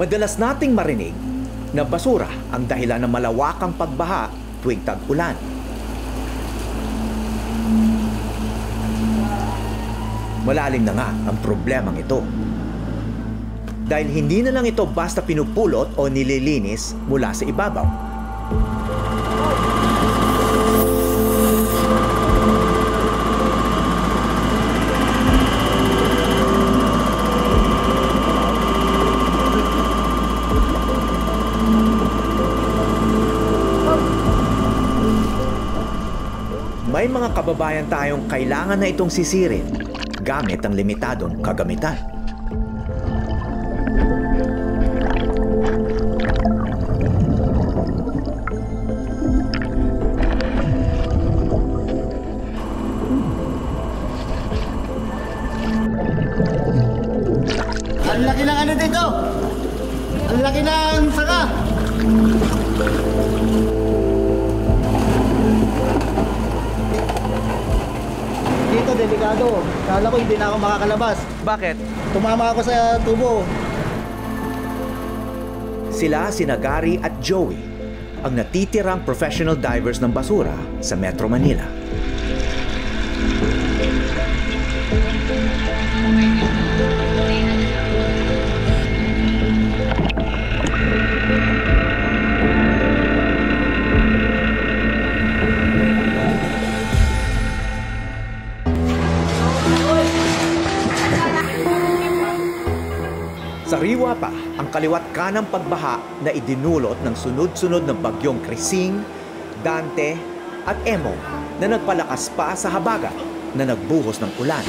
Madalas nating marinig na basura ang dahilan ng malawakang pagbaha tuwing tag-ulan. Malalim na nga ang problemang ito. Dahil hindi na lang ito basta pinupulot o nililinis mula sa ibabaw. May mga kababayan tayong kailangan na itong sisirin gamit ang limitadong kagamitan. Ang laki ng ano dito! Ang laki ng saka! Dito, delikado. Kala ko hindi na ako makakalabas. Bakit? Tumama ako sa tubo. Sila sina Gary at Joey, ang natitirang professional divers ng basura sa Metro Manila. Sariwa pa ang kaliwat kanang pagbaha na idinulot ng sunod-sunod na bagyong Krising, Dante at Emo na nagpalakas pa sa habagat na nagbuhos ng ulan.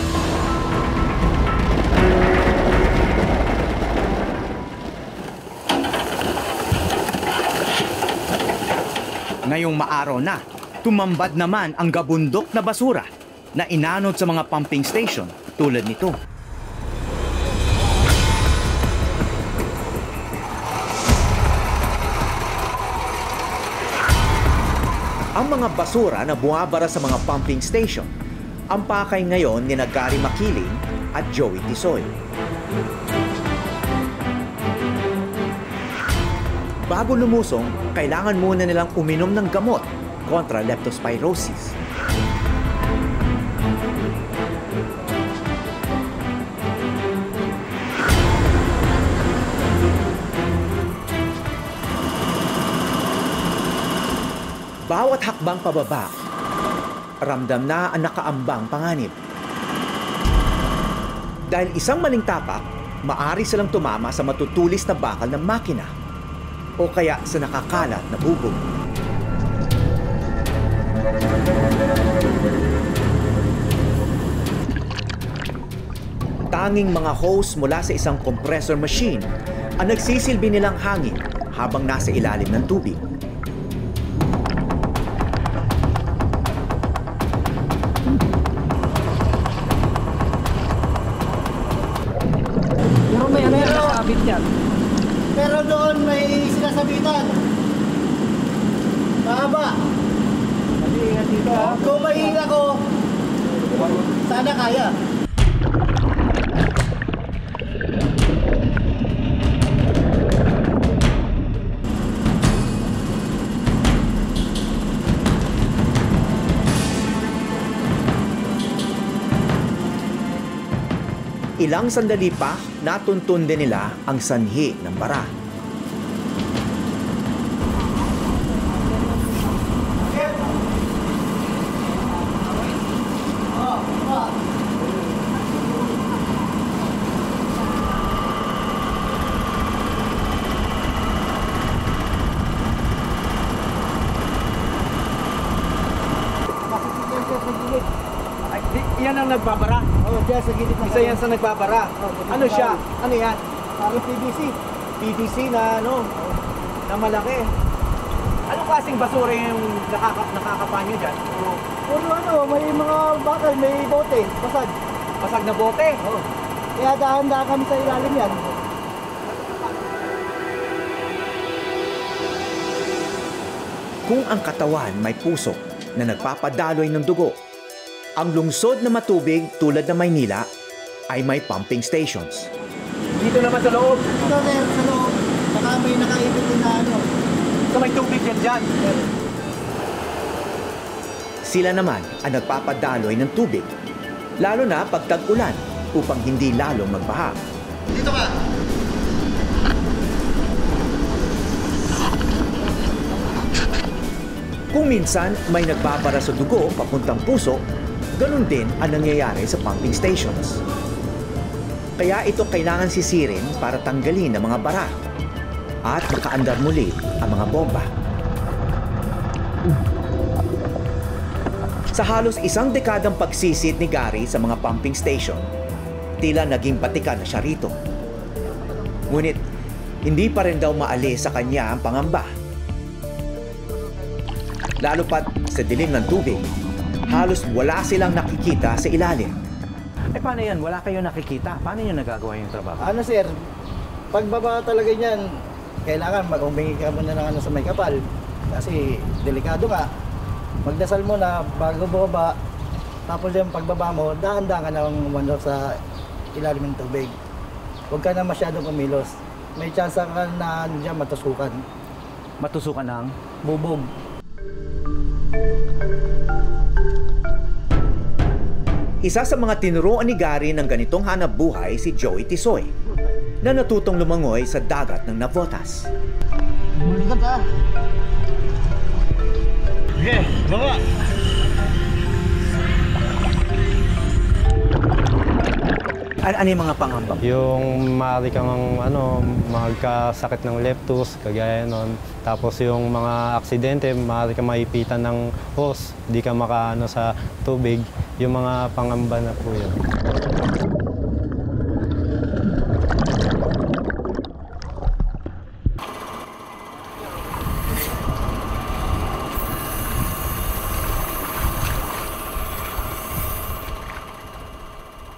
Ngayong maaraw na, tumambad naman ang gabundok na basura na inanod sa mga pumping station tulad nito. Ang mga basura na bumabara sa mga pumping station, ang pakay ngayon ni Gary Makiling at Joey Tisoy. Bago lumusong, kailangan muna nilang uminom ng gamot kontra leptospirosis. Bawat hakbang pababa, ramdam na ang nakaambang panganib. Dahil isang maling tapak, maaari silang tumama sa matutulis na bakal ng makina o kaya sa nakakalat na bubog. Tanging mga hose mula sa isang compressor machine ang nagsisilbi nilang hangin habang nasa ilalim ng tubig. Pero doon may sinasabitan. Mahaba. Ingat dito ha. Kung mahina ko, sana kaya. Ilang sandali pa, natuntun din nila ang sanhi ng bara. Yan ang nagbabara. Oh, diyan sa gilid ng Isa yan sa nagbabara. Ano siya? Ano yan? Parang PVC. PVC na ano, na malaki. Anong klaseng basura yung nakakapanyo dyan? Puro ano, may mga bakal, may bote, basag. Basag na bote? Oh. Kaya dahan-dahan kami sa ilalim yan. Kung ang katawan may pusok na nagpapadaloy ng dugo, ang lungsod na matubig tulad ng Maynila ay may pumping stations. Dito naman sa loob. Ito, sir, sa loob. So may tubig din dyan. Sila naman ang nagpapadaloy ng tubig, lalo na pag tag-ulan upang hindi lalong magbaha. Dito ka! Kung minsan may nagbabara sa dugo papuntang puso, ganun din ang nangyayari sa pumping stations. Kaya ito kailangan sisirin para tanggalin ang mga bara at makaandar muli ang mga bomba. Sa halos isang dekadang pagsisid ni Gary sa mga pumping station, tila naging batikan na siya rito. Ngunit, hindi pa rin daw maalis sa kanya ang pangamba. Lalo pat sa dilim ng tubig, halos wala silang nakikita sa ilalim. Eh paano yan? Wala kayo nakikita. Paano nyo nagagawa yung trabaho? Ano sir, pagbaba talaga niyan, kailangan mag-umingi ka muna ng sa may kapal. Kasi delikado nga. Magdasal mo na bago bumaba. Tapos yung pagbaba mo, dahan-dahan ka na umano sa ilalim ng tubig. Huwag ka na masyadong kumilos. May chance ka na dyan matusukan. Matusukan ng Bubog. Isa sa mga tinuruan ni Gary ng ganitong hanap buhay si Joey Tisoy, na natutong lumangoy sa dagat ng Navotas. Muli ka ta. Okay, baba. ano yung mga pangamba? Yung maaari kang magkasakit ng leptus, kagaya nun. Tapos yung mga aksidente, maaari kang maipitan ng hose, di ka makaano sa tubig. Yung mga pangamba na po yun.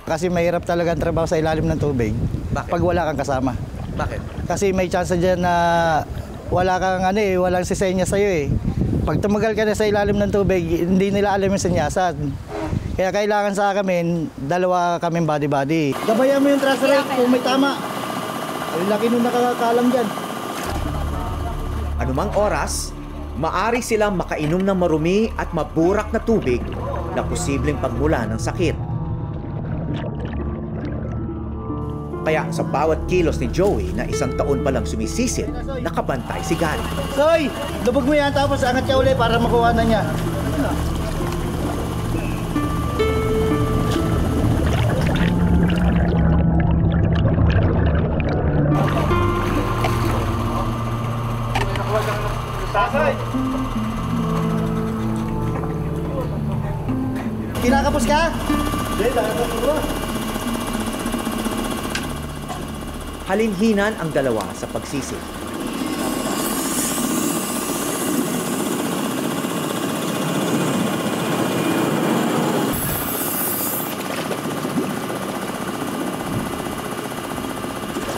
Kasi mahirap talaga ang trabaho sa ilalim ng tubig. Bakit? Pag wala kang kasama. Bakit? Kasi may chance dyan na wala kang walang sisenya sa'yo eh. Pag tumagal ka na sa ilalim ng tubig, hindi nila alam yung senyasan. Kaya kailangan sa amin, dalawa kaming body-body. Gabayan mo yung thrust rate kung may tama. Ay, laki nung nakakalam dyan. Anumang oras, maari silang makainom ng marumi at maburak na tubig na posibleng pagmula ng sakit. Kaya sa bawat kilos ni Joey na 1 taon pa lang sumisisid, nakabantay si Gary. Soy, lubog mo yan tapos angat ka uli para makuha na niya. Kinakapos ka? Hindi, nakakapos mo. Halinhinan ang dalawa sa pagsisid.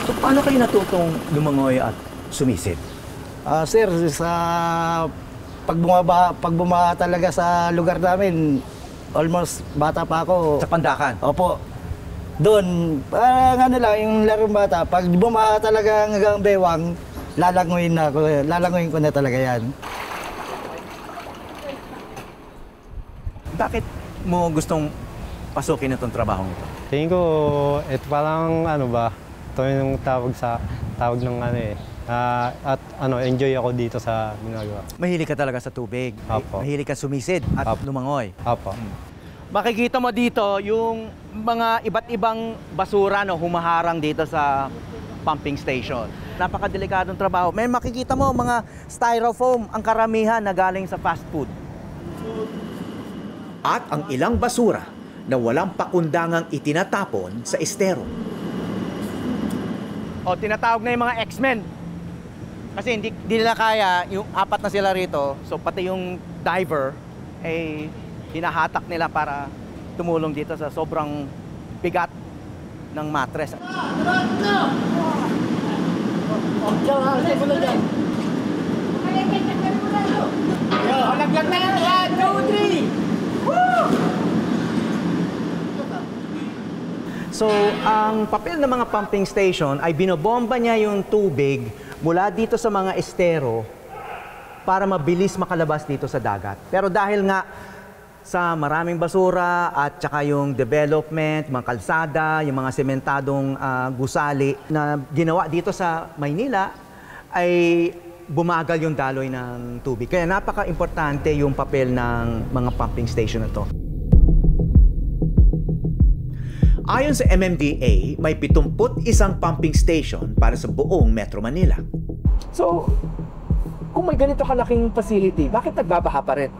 So paano kayo natutong lumangoy at sumisid? Sir, sa pag bumaha talaga sa lugar namin, almost bata pa ako. Sa Pandakan? Opo. Doon, parang yung larong bata, pag bumaha talaga hanggang bewang, lalanguin ko na talaga yan. Bakit mo gustong pasukin itong trabaho ito? Tingin ko, ito parang ito yung tawag ng enjoy ako dito sa ginagawa. Mahilig ka talaga sa tubig. Apo. Mahilig ka sumisid at lumangoy. Apo. Makikita mo dito yung mga iba't ibang basura na humaharang dito sa pumping station. Napakadelikadong trabaho. May makikita mo mga styrofoam, ang karamihan na galing sa fast food. At ang ilang basura na walang pakundangang itinatapon sa estero. O tinatawag na yung mga X-Men. Kasi hindi nila kaya, yung 4 na sila rito, so pati yung diver, hinahatak nila para tumulong dito sa sobrang bigat ng mattress. Laglag na yan! 2, 3! So, ang papel ng mga pumping station ay binobomba niya yung tubig mula dito sa mga estero para mabilis makalabas dito sa dagat. Pero dahil nga sa maraming basura at saka yung development, mga kalsada, yung mga sementadong gusali na ginawa dito sa Maynila, ay bumagal yung daloy ng tubig. Kaya napaka-importante yung papel ng mga pumping station na to. Ayon sa MMDA, may 71 pumping station para sa buong Metro Manila. So, kung may ganito kalaking facility, bakit nagbabaha pa rin?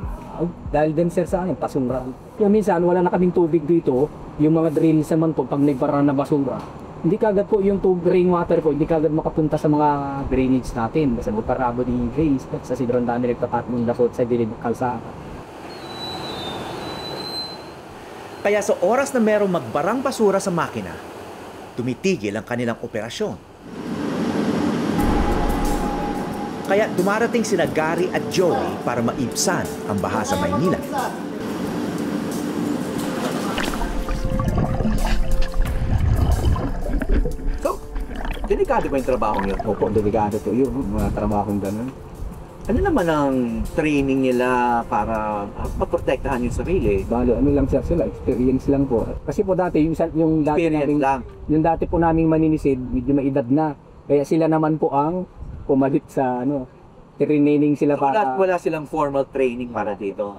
Dahil din sir sa akin, basura. Kaya minsan wala na kaming tubig dito, yung mga drains naman po, pag nagbara na basura, hindi kagad po yung rainwater po, hindi kagad makapunta sa mga drainage natin. Basta po parabo ni drains, sa sobrang dami nagtatatmong dasot sa dilid ng kalsada. Kaya sa oras na merong magbarang basura sa makina, tumitigil ang kanilang operasyon. Kaya dumarating sina Gary at Joey para maibsan ang baha sa Maynila. So, delikado ba yung trabaho niyo? Opo, delikado po yung mga trabahong ganun. Ano naman ang training nila para maprotektahan yung sarili? Balo, ano lang sir sila, experience lang po. Kasi po dati, yung dati Experience lang. Yung dati po naming maninisid, medyo may edad na. Kaya sila naman po ang pumalit sa training sila para... Wala silang formal training para dito.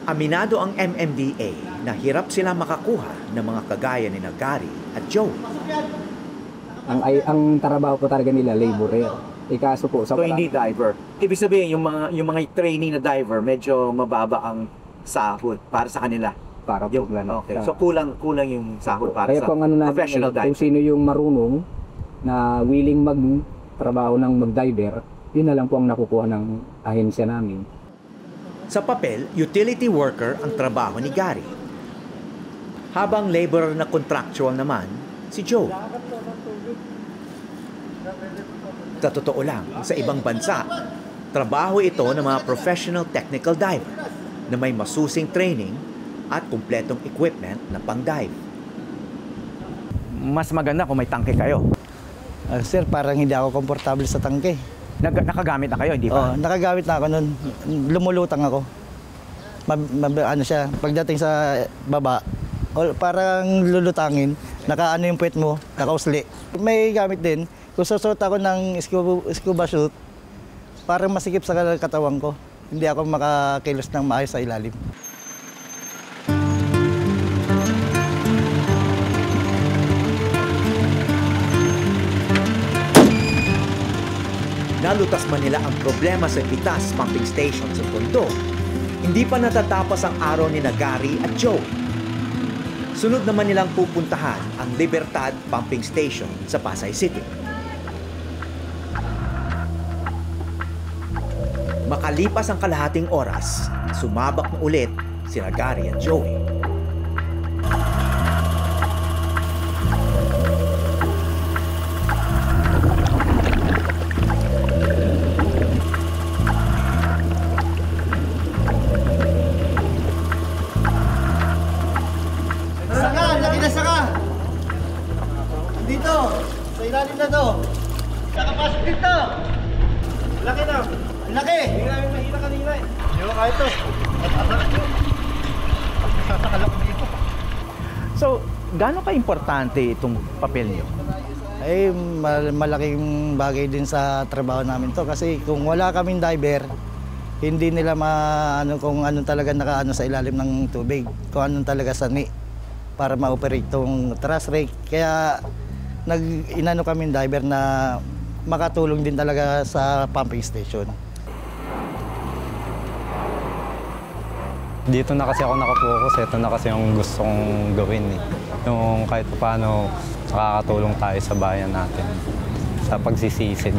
Aminado ang MMDA na hirap sila makakuha ng mga kagaya ni Gary at Joey. Ang trabaho po talaga nila, laborer. Kaso po sa... So, hindi diver. Ibig sabihin, yung mga training na diver, medyo mababa ang sahod para sa kanila. Para po Okay. So, kulang yung sahod para kaya sa professional diver. Kung sino yung marunong na willing magtrabaho ng mag-diver, yun na lang po ang nakukuha ng ahensya namin. Sa papel, utility worker ang trabaho ni Gary. Habang laborer na contractual naman, si Joe. Sa totoo lang, sa ibang bansa, trabaho ito ng mga professional technical diver na may masusing training at kumpletong equipment na pang-dive. Mas maganda kung may tangke kayo. Sir, parang hindi ako komportable sa tangke. Nakagamit na kayo, hindi ba? Nakagamit na ako nun. Lumulutang ako. Pagdating sa baba, parang lulutangin, nakaano yung puwet mo, nakausli. May gamit din. Kung susuot ako ng scuba suit, parang masikip sa katawan ko. Hindi ako makakilos ng maayos sa ilalim. Nalutas man nila ang problema sa Pitas pumping station sa Tondo, hindi pa natatapos ang araw ni Gary at Joe. Sunod naman nilang pupuntahan ang Libertad Pumping Station sa Pasay City. Makalipas ang kalahating oras, sumabak na ulit sina Gary at Joey. Dito, sa ilalim na to. Nakapasok dito. Laki na. Laki. Hindi namin mahila kanina eh. Hindi mo kaya ito. Sasakalak dito. So, gaano ka-importante itong papel niyo? Ay, malaking bagay din sa trabaho namin to. Kasi kung wala kaming diver, hindi nila kung anong talaga nakaano sa ilalim ng tubig. Kung anong talaga sani para ma-operate itong thrust rake. Kaya inano kami diver na makatulong din talaga sa pumping station. Dito na kasi ako nakapokus, ito na kasi yung gusto kong gawin eh. Yung kahit paano nakakatulong tayo sa bayan natin sa pagsisisid.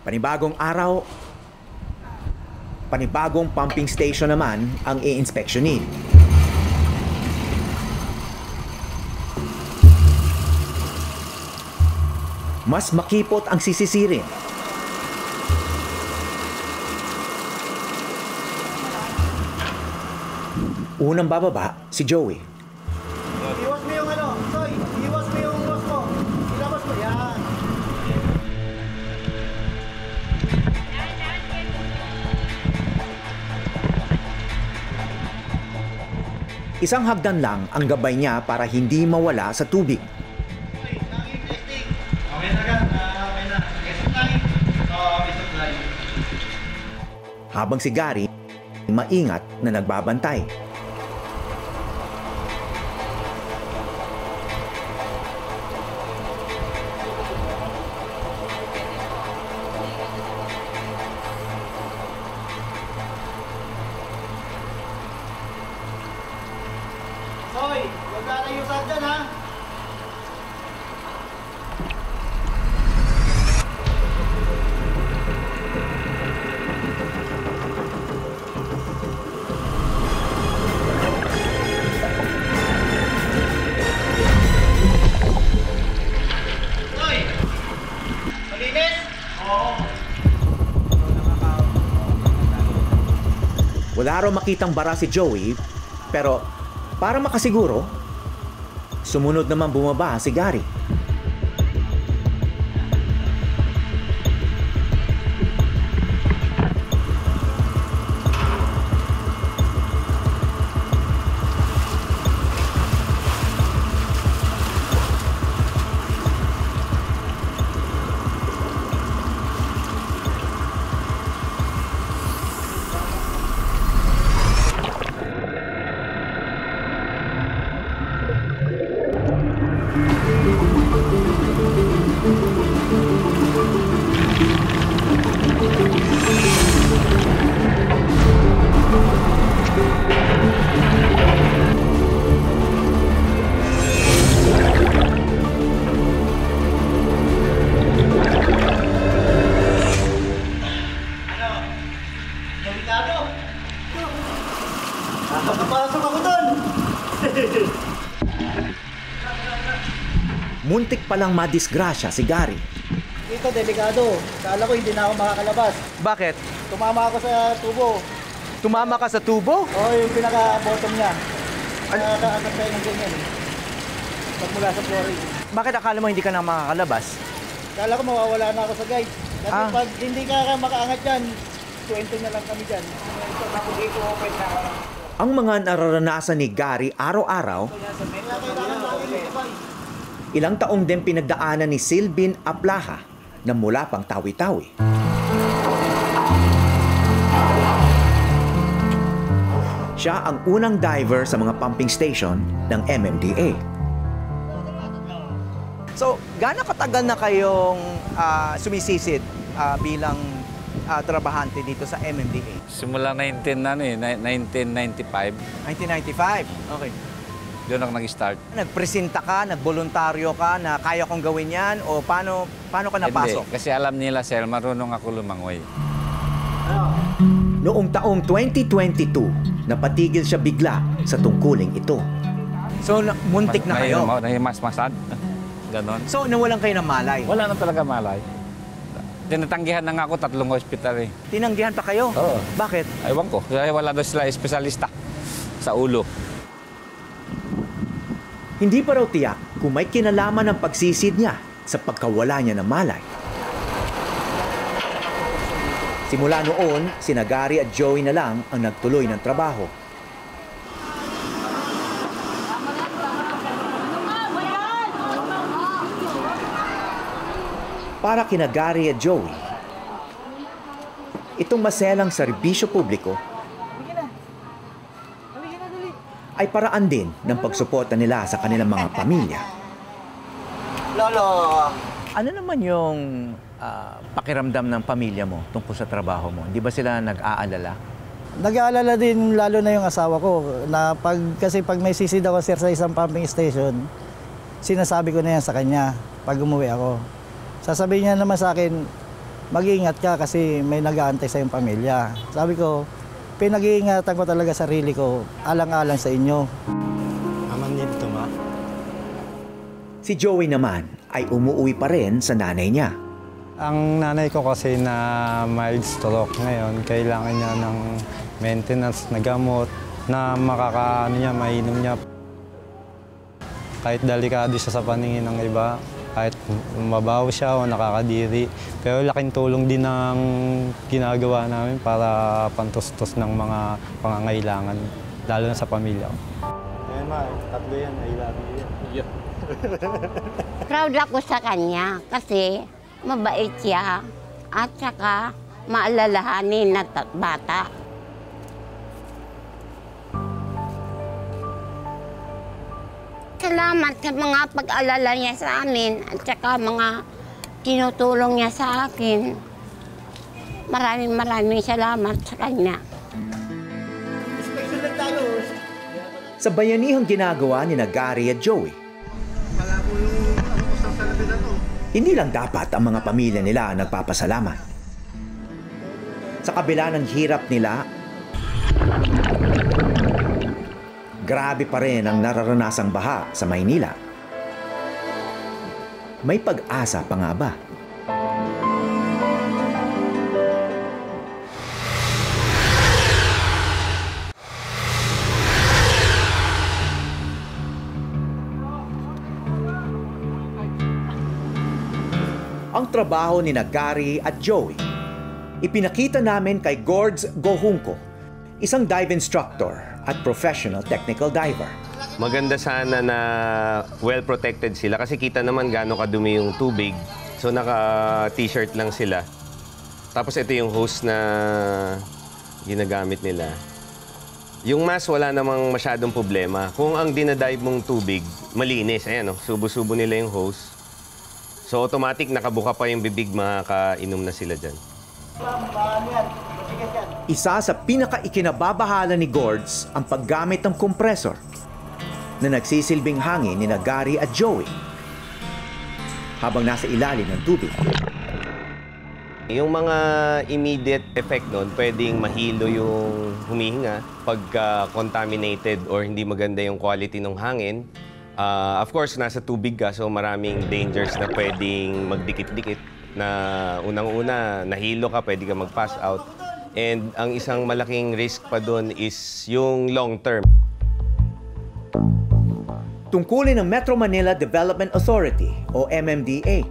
Panibagong araw, panibagong pumping station naman ang i-inspeksyonin. Mas makipot ang sisisirin. Unang bababa si Joey. Isang hagdan lang ang gabay niya para hindi mawala sa tubig. Habang si Gary, maingat na nagbabantay. Soy, huwag ka na yung dyan ha. Soy, malinis? Oo. Wala raw makitang bara si Joey, pero para makasiguro, sumunod naman bumaba si Gary. Delikado. Nakapasok ako doon. Muntik palang madisgrasya si Gary. Dito, delikado. Kala ko hindi na ako makakalabas. Bakit? Tumama ako sa tubo. Tumama ka sa tubo? Oo, yung pinaka-bottom niya. Nakakaanak tayo ng ganyan. Pagmula sa flooring. Bakit akala mo hindi ka na makakalabas? Kala ko mawawala na ako sa guide. Kasi Ah. pag hindi ka makaangat dyan, 20 na lang kami dyan. Tapos dito, open na ako. Ang mga nararanasan ni Gary araw-araw, Kaya kailangan natin itibay. ilang taong din pinagdaanan ni Silvin Aplaha na mula pang Tawi-Tawi. Siya ang unang diver sa mga pumping station ng MMDA. So, gaano katagal na kayong sumisisid bilang trabahante dito sa MMDA? Simula 1995, 1995. Okay. doon ako nag-start. Nagpresenta ka, nagboluntaryo ka na kaya kong gawin yan o paano ka napasok? Hindi, kasi alam nila, sir, marunong ako lumangoy. Noong taong 2022, napatigil siya bigla sa tungkuling ito. So, muntik na kayo. Mas-masad. Ganon. So, nawalan kayo ng malay. Wala na talaga malay. Tinatanggihan na nga ako 3 hospital eh. Tinanggihan pa kayo? Oo. Bakit? Aywan ko. Kaya wala daw sila espesyalista sa ulo. Hindi pa raw tiyak kung may kinalaman ng pagsisid niya sa pagkawala niya ng malay. Simula noon, sina Gary at Joey na lang ang nagtuloy ng trabaho. Para kina Gary at Joey, itong maselang serbisyo publiko ay paraan din ng pagsuporta nila sa kanilang mga pamilya. Lolo, Ano naman yung pakiramdam ng pamilya mo tungkol sa trabaho mo? Hindi ba sila nag-aalala? nag-aalala din lalo na yung asawa ko na kasi pag may sisid ako sir sa isang pumping station, sinasabi ko na yan sa kanya pag umuwi ako. Sasabihin niya naman sa akin, mag-iingat ka kasi may nag-aantay sa iyong pamilya. Sabi ko, pinag-iingatan ko talaga sarili ko, alang-alang sa inyo. Aman dito, ma. Si Joey naman ay umuwi pa rin sa nanay niya. Ang nanay ko kasi na mild stroke ngayon, kailangan niya ng maintenance na gamot na mainom niya. Kahit delikado siya sa paningin ng iba, kahit mabaho siya o nakakadiri. Pero laking tulong din ang ginagawa namin para pantustos ng mga pangangailangan, lalo na sa pamilya ko. Ayan ma, tatlo yan. I love you yan. Proud ako sa kanya kasi mabait siya at saka maalalahanin na bata. Salamat sa mga pag-alala niya sa amin at saka mga tinutulong niya sa akin. Maraming salamat sa kanya. Sa bayanihang ginagawa ni Gary at Joey, hindi lang dapat ang mga pamilya nila ang nagpapasalamat. Sa kabila ng hirap nila, grabe pa rin ang nararanasang baha sa Maynila. May pag-asa pa nga ba? Ang trabaho ni Gary at Joey, ipinakita namin kay Gords Gohunko, isang dive instructor at professional technical diver. Maganda sana na well-protected sila kasi kita naman gaano kadumi yung tubig. So naka-t-shirt lang sila. Tapos ito yung hose na ginagamit nila. Yung mask wala namang masyadong problema. Kung ang dinadive mong tubig, malinis. Ayan, subo-subo nila yung hose. So automatic nakabuka pa yung bibig, makakainom na sila dyan. Isa sa pinaka-ikinababahala ni Gords ang paggamit ng compressor na nagsisilbing hangin ni Gary at Joey habang nasa ilalim ng tubig. Yung mga immediate effect nun, pwedeng mahilo yung humihinga pagka contaminated or hindi maganda yung quality ng hangin. Of course, nasa tubig ka, so maraming dangers na pwedeng magdikit-dikit na unang-una, nahilo ka, pwede ka mag-pass out. And ang isang malaking risk pa doon is yung long-term. Tungkulin ng Metro Manila Development Authority o MMDA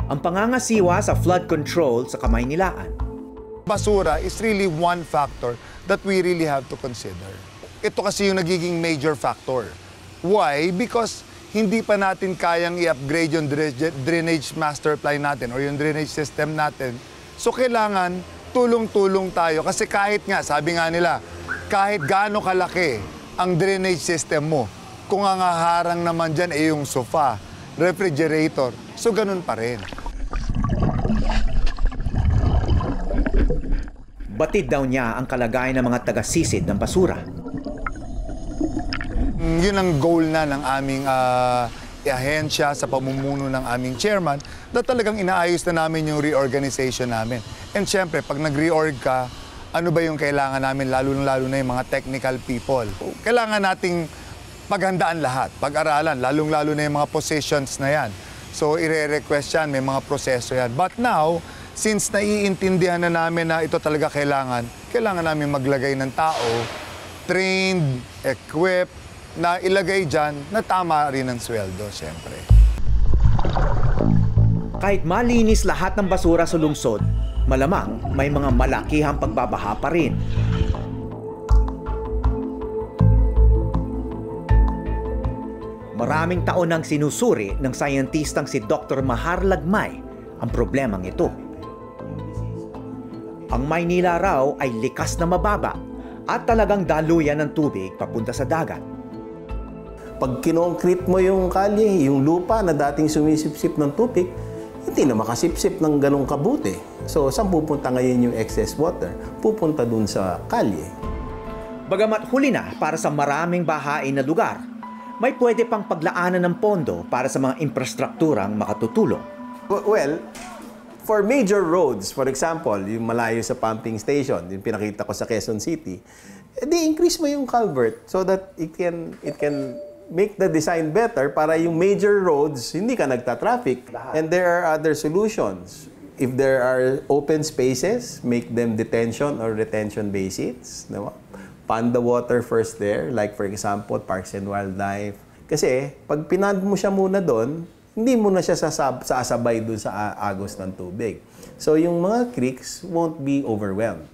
ang pangangasiwa sa flood control sa Kamaynilaan. Basura is really one factor that we really have to consider. Ito kasi yung nagiging major factor. Why? Because hindi pa natin kayang i-upgrade yung drainage master plan natin or yung drainage system natin. So kailangan tulong-tulong tayo kasi kahit nga, sabi nga nila, kahit gaano kalaki ang drainage system mo, kung ang haharang naman dyan ay yung sofa, refrigerator, so ganun pa rin. Batid daw niya ang kalagayan ng mga taga-sisid ng basura. Yun ang goal na ng aming ahensya sa pamumuno ng aming chairman na talagang inaayos na namin yung reorganization namin. And syempre, pag nag-reorg ka, ano ba yung kailangan namin, lalo na yung mga technical people. Kailangan nating paghandaan lahat, pag-aralan, lalong-lalo na yung mga positions na yan. So, ire-request yan, may mga proseso yan. But now, since naiintindihan na namin na ito talaga kailangan namin maglagay ng tao, trained, equipped, na ilagay dyan na tama rin ang sweldo, siyempre. Kahit malinis lahat ng basura sa lungsod, malamang may mga malakihang pagbabaha pa rin. Maraming taon nang sinusuri ng scientistang si Dr. Mahar Lagmay ang problemang ito. Ang Maynila raw ay likas na mababa at talagang daluyan ng tubig papunta sa dagat. Pag kinongkrete mo yung kalye, yung lupa na dating sumisipsip ng tubig, hindi na makasipsip ng ganong kabuti. So, saan pupunta ngayon yung excess water? Pupunta dun sa kalye. Bagamat huli na para sa maraming bahain na lugar, may pwede pang paglaanan ng pondo para sa mga infrastrukturang makatutulong. Well, for major roads, for example, yung malayo sa pumping station, yung pinakita ko sa Quezon City, di-increase mo yung culvert so that it can make the design better para yung major roads, hindi ka nagta-traffic. And there are other solutions. If there are open spaces, make them detention or retention basins. No? Pond the water first there, like for example, Parks and Wildlife. Kasi pag pinand mo siya muna doon, hindi mo na siya sasabay doon sa agos ng tubig. So yung mga creeks won't be overwhelmed.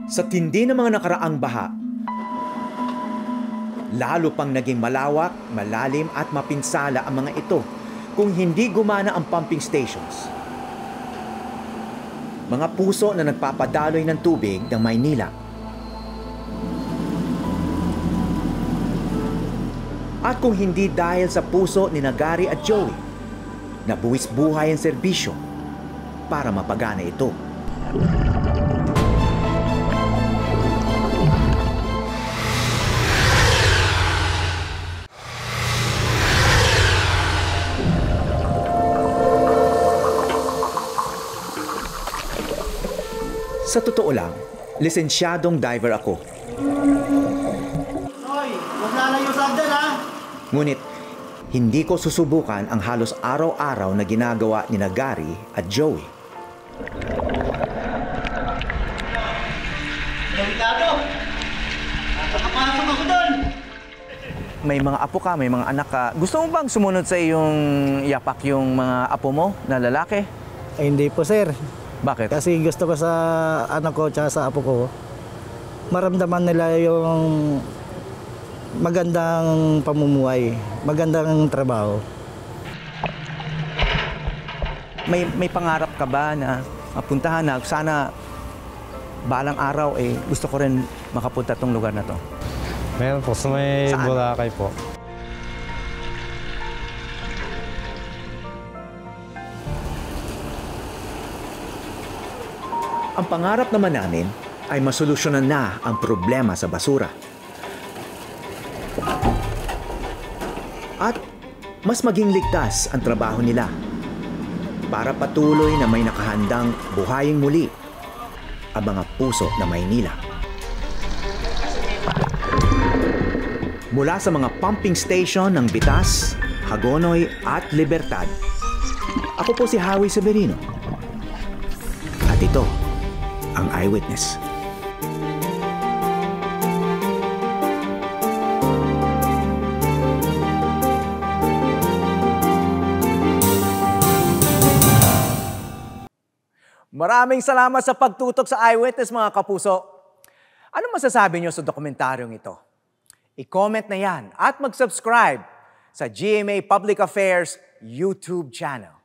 Sa tindi ng mga nakaraang baha, Lalo pang naging malawak, malalim at mapinsala ang mga ito kung hindi gumana ang pumping stations. Mga puso na nagpapadaloy ng tubig ng Maynila. At kung hindi dahil sa puso ni Gary at Joey, nabuwis buhay ang serbisyo para mapagana ito. Sa totoo lang, lisensyadong diver ako. Hoy, huwag lalayo sa hagdan ha! Ngunit, hindi ko susubukan ang halos araw-araw na ginagawa ni Gary at Joey. Delikado! Nakapasok ako doon! May mga apo ka, may mga anak ka. Gusto mo bang sumunod sa iyong yapak yung mga apo mo na lalaki? Ay, hindi po, sir. Bakit? Kasi gusto ko sa anak ko at sa apo ko, maramdaman nila yung magandang pamumuhay, magandang trabaho. May pangarap ka ba na mapuntahan na sana balang araw gusto ko rin makapunta tong lugar na to? Meron po, sa may Saan? Boracay po. Ang pangarap naman namin ay masolusyonan na ang problema sa basura. At mas maging ligtas ang trabaho nila para patuloy na may nakahandang buhaying muli ang mga puso na Maynila. Mula sa mga pumping station ng Bitas, Hagonoy at Libertad, ako po si Howie Severino. At ito ang Eyewitness. Maraming salamat sa pagtutok sa Eyewitness, mga kapuso. Ano masasabi niyo sa dokumentaryong ito? I-comment na yan at mag-subscribe sa GMA Public Affairs YouTube channel.